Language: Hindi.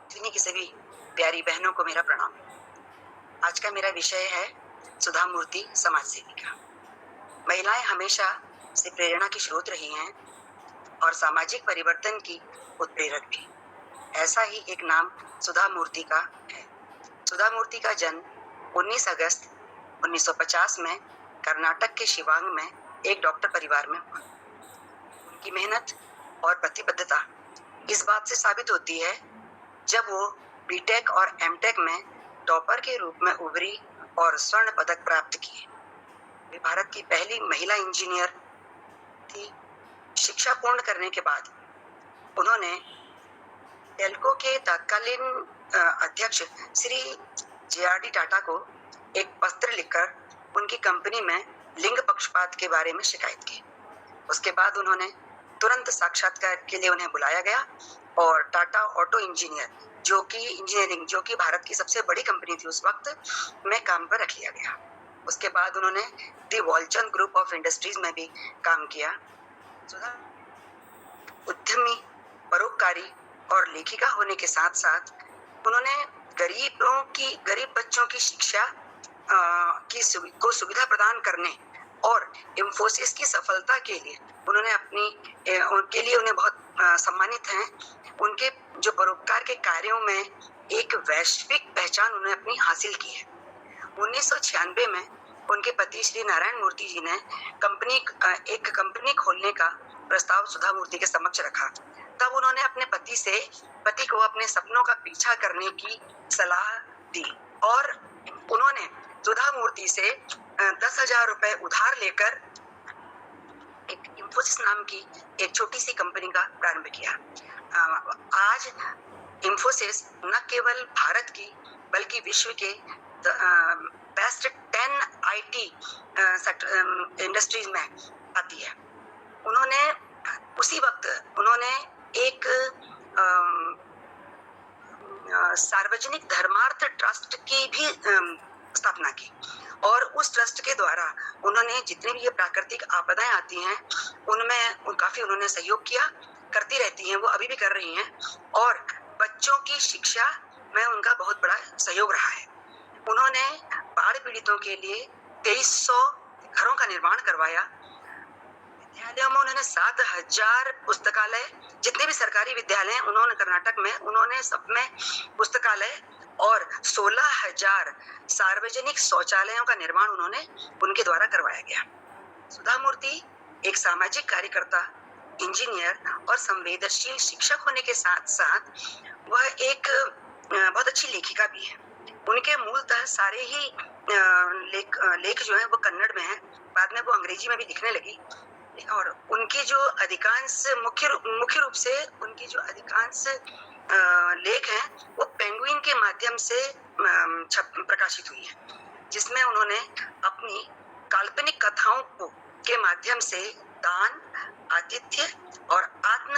दुनिया की सभी प्यारी बहनों को मेरा प्रणाम। आज का मेरा विषय है सुधा मूर्ति समाज सेविका। महिलाएं हमेशा से प्रेरणा की स्रोत रही हैं और सामाजिक परिवर्तन की उत्प्रेरक भी। ऐसा ही एक नाम सुधा मूर्ति का है। सुधा मूर्ति का जन्म 19 अगस्त 1950 में कर्नाटक के शिवांग में एक डॉक्टर परिवार में हुआ। उनकी मेहनत और प्रतिबद्धता इस बात से साबित होती है जब वो बीटेक और एमटेक में टॉपर के रूप में उभरी और स्वर्ण पदक प्राप्त किए। वे भारत की पहली महिला इंजीनियर थी। शिक्षा पूर्ण करने के बाद उन्होंने टेल्को के तत्कालीन अध्यक्ष श्री जे.आर.डी. टाटा को एक पत्र लिखकर उनकी कंपनी में लिंग पक्षपात के बारे में शिकायत की। उसके बाद उन्होंने तुरंत साक्षात्कार के लिए उन्हें बुलाया गया और टाटा ऑटो इंजीनियरिंग जो कि भारत की सबसे बड़ी कंपनी थी उस वक्त में काम पर रख लिया गया। उसके बाद उन्होंने दी वॉलचंद ग्रुप ऑफ इंडस्ट्रीज में भी काम किया। सुधा उद्यमी, परोपकारी और लेखिका होने के साथ साथ उन्होंने गरीब बच्चों की शिक्षा को सुविधा प्रदान करने और इंफोसिस की सफलता के लिए उन्हें बहुत सम्मानित हैं। उनके जो परोपकार के कार्यों में एक वैश्विक पहचान उन्हें अपनी हासिल की है। 1996 में उनके पति श्री नारायण मूर्ति जी ने एक कंपनी खोलने का प्रस्ताव सुधा मूर्ति के समक्ष रखा। तब उन्होंने अपने पति को अपने सपनों का पीछा करने की सलाह दी और उन्होंने सुधा मूर्ति से 10,000 रुपए उधार लेकर एक इंफोसिस नाम की एक छोटी सी कंपनी का प्रारंभ किया। आज इंफोसिस न केवल भारत की बल्कि विश्व के बेस्ट 10 आईटी इंडस्ट्रीज में आती है। उसी वक्त उन्होंने एक सार्वजनिक धर्मार्थ ट्रस्ट की भी स्थापना की और उस ट्रस्ट के द्वारा उन्होंने जितनी भी ये प्राकृतिक आपदाएं आती हैं उनमें काफी उन्होंने सहयोग किया, करती रहती हैं, वो अभी भी कर रही हैं और बच्चों की शिक्षा में उनका बहुत बड़ा सहयोग रहा है। उन्होंने बाढ़ पीड़ितों के लिए 2300 घरों का निर्माण करवाया। विद्यालयों में उन्होंने 7,000 पुस्तकालय, जितने भी सरकारी विद्यालय हैं उन्होंने कर्नाटक में उन्होंने सब में पुस्तकालय और 16,000 सार्वजनिक शौचालयों का निर्माण उनके द्वारा करवाया गया। सुधा मूर्ति एक सामाजिक कार्यकर्ता, इंजीनियर और संवेदनशील शिक्षक होने के साथ साथ वह एक बहुत अच्छी लेखिका भी है। उनके मूलतः सारे ही लेख जो है वो कन्नड़ में है, बाद में वो अंग्रेजी में भी लिखने लगी और उनकी जो अधिकांश मुख्य रूप से उनकी जो अधिकांश लेख हैं वो पेंगुइन के माध्यम से प्रकाशित हुई है, जिसमें उन्होंने अपनी काल्पनिक कथाओं के माध्यम से दान, आतिथ्य और आत्म